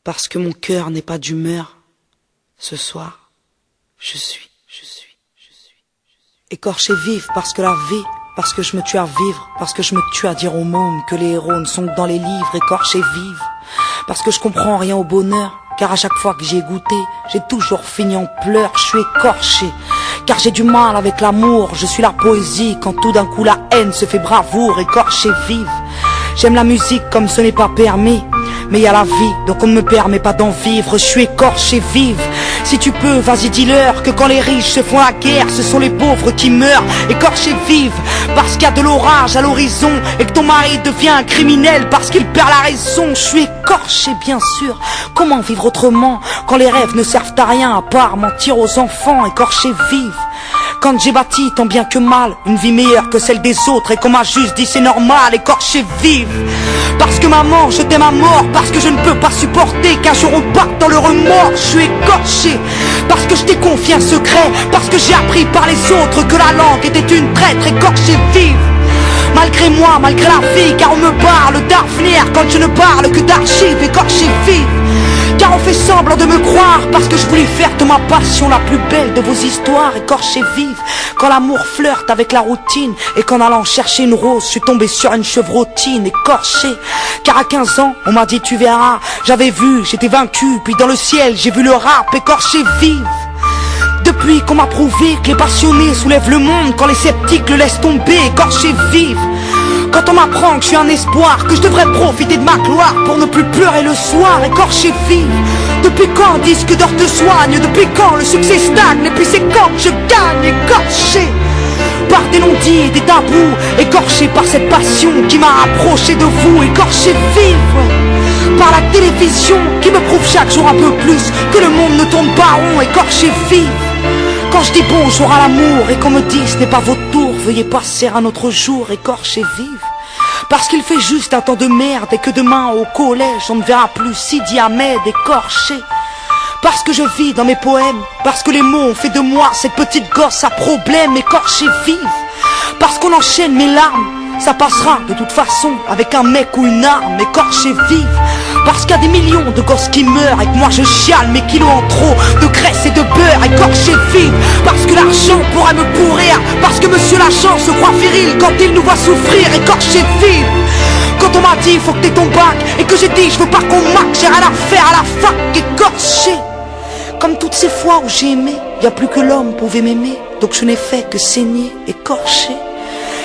Parce que mon cœur n'est pas d'humeur. Ce soir, je suis écorché vif parce que la vie, parce que je me tue à vivre, parce que je me tue à dire aux mômes que les héros ne sont que dans les livres, écorché vive, parce que je comprends rien au bonheur, car à chaque fois que j'y ai goûté, j'ai toujours fini en pleurs, je suis écorché, car j'ai du mal avec l'amour, je suis la poésie, quand tout d'un coup la haine se fait bravoure, écorché vive. J'aime la musique comme ce n'est pas permis, mais y a la vie, donc on ne me permet pas d'en vivre, je suis écorché vive. Si tu peux, vas-y dis-leur que quand les riches se font la guerre, ce sont les pauvres qui meurent, écorché vive. Parce qu'il y a de l'orage à l'horizon et que ton mari devient un criminel parce qu'il perd la raison, je suis écorché bien sûr. Comment vivre autrement quand les rêves ne servent à rien à part mentir aux enfants, écorché vive. Quand j'ai bâti tant bien que mal une vie meilleure que celle des autres et qu'on m'a juste dit c'est normal, écorché vive. Parce que maman, je t'aime à mort, parce que je ne peux pas supporter qu'un jour on parte dans le remords, je suis écorché. Parce que je t'ai confié un secret, parce que j'ai appris par les autres que la langue était une traître, écorché vive. Malgré moi, malgré la vie, car on me parle d'avenir quand je ne parle que d'archives, écorché vive. Car on fait semblant de me croire parce que je voulais faire de ma passion la plus belle de vos histoires, écorché vive. Quand l'amour flirte avec la routine et qu'en allant chercher une rose, je suis tombé sur une chevrotine, écorché. Car à 15 ans, on m'a dit tu verras, j'avais vu, j'étais vaincu, puis dans le ciel, j'ai vu le rap, écorché vive. Depuis qu'on m'a prouvé que les passionnés soulèvent le monde quand les sceptiques le laissent tomber, écorché vive. Quand on m'apprend que je suis un espoir, que je devrais profiter de ma gloire pour ne plus pleurer le soir, écorché vive. Depuis quand un disque d'or te soigne, depuis quand le succès stagne, et puis c'est quand que je gagne, écorché. Par des non-dits et des tabous, écorché par cette passion qui m'a approché de vous, écorché vive. Par la télévision qui me prouve chaque jour un peu plus que le monde ne tourne pas rond, écorché vive. Quand je dis bonjour à l'amour et qu'on me dit ce n'est pas votre tour, veuillez passer un autre jour, écorché vive. Parce qu'il fait juste un temps de merde et que demain au collège on ne verra plus Sidi Ahmed, écorché. Parce que je vis dans mes poèmes, parce que les mots ont fait de moi cette petite gosse à problème, écorché vive. Parce qu'on enchaîne mes larmes, ça passera de toute façon avec un mec ou une arme, écorché vive. Parce qu'il y a des millions de gosses qui meurent et que moi je chiale mes kilos en trop de graisse et de beurre, écorché vive. Parce que l'argent pourrait me pourrir, parce que monsieur l'agent se croit viril quand il nous voit souffrir, écorché vive. Quand on m'a dit faut que t'aies ton bac et que j'ai dit je veux pas qu'on marque, j'ai rien à faire à la fac, écorché. Comme toutes ces fois où j'ai aimé, y a plus que l'homme pouvait m'aimer, donc je n'ai fait que saigner, écorché.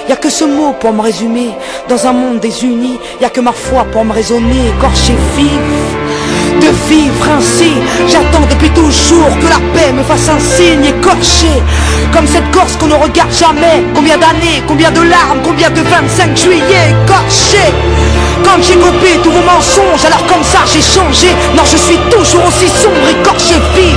Y'a que ce mot pour me résumer, dans un monde désuni, y'a que ma foi pour me raisonner, écorché vive. De vivre ainsi, j'attends depuis toujours que la paix me fasse un signe, écorché. Comme cette Corse qu'on ne regarde jamais, combien d'années, combien de larmes, combien de 25 juillet, écorché. Quand j'ai coupé tous vos mensonges, alors comme ça j'ai changé, non je suis toujours aussi sombre, écorché vive.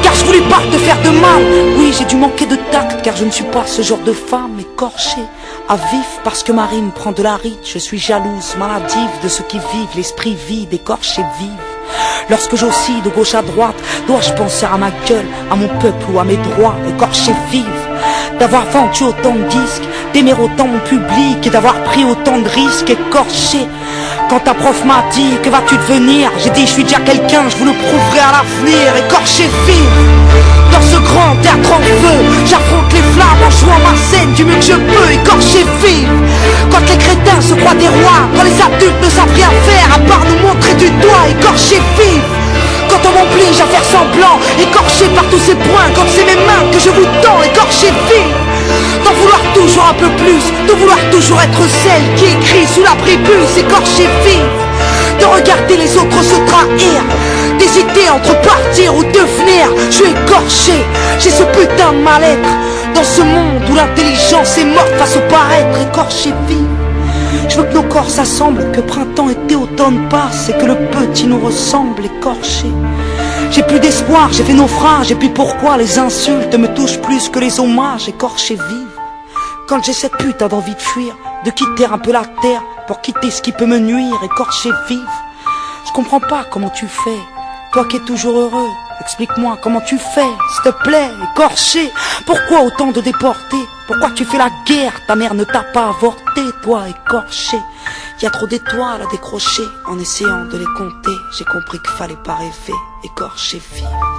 Car je voulais pas te faire de mal, oui j'ai dû manquer de tact, car je ne suis pas ce genre de femme, écorchée à vif. Parce que ma rime prend de la rite, je suis jalouse, maladive de ceux qui vivent l'esprit vide, écorché vive. Lorsque j'oscille de gauche à droite, dois-je penser à ma gueule, à mon peuple ou à mes droits, écorché vive. D'avoir vendu autant de disques, d'aimer autant mon public et d'avoir pris autant de risques, écorché. Quand ta prof m'a dit que vas-tu devenir, j'ai dit je suis déjà quelqu'un, je vous le prouverai à l'avenir, écorché vive. Dans ce grand théâtre en feu, j'affronte les flammes en jouant ma scène du mieux que je peux, écorché vive. Quand les crétins se croient des rois, quand les adultes ne savent rien faire à part nous montrer du doigt, écorché vive. Quand on m'oblige à faire semblant, écorché par tous ces points, quand c'est mes mains que je vous tends, écorché vive. D'en vouloir toujours un peu plus, de vouloir toujours être celle qui écrit sous la prépuce, écorché vive. De regarder les autres se trahir, d'hésiter entre partir ou devenir, je suis écorché. J'ai ce putain de mal-être dans ce monde où l'intelligence est morte face au paraître, écorché vive. Je veux que nos corps s'assemblent, que printemps, été, automne passe et que le petit nous ressemble, écorché. J'ai plus d'espoir, j'ai fait naufrage, et puis pourquoi les insultes me touchent plus que les hommages, écorché vive. Quand j'ai cette putain d'envie de fuir, de quitter un peu la terre pour quitter ce qui peut me nuire, écorché vive. Je comprends pas comment tu fais, toi qui es toujours heureux, explique-moi comment tu fais, s'il te plaît, écorché. Pourquoi autant de déportés? Pourquoi tu fais la guerre? Ta mère ne t'a pas avorté, toi, écorché. Y a trop d'étoiles à décrocher. En essayant de les compter, j'ai compris qu'il fallait pas rêver, écorcher, vivre.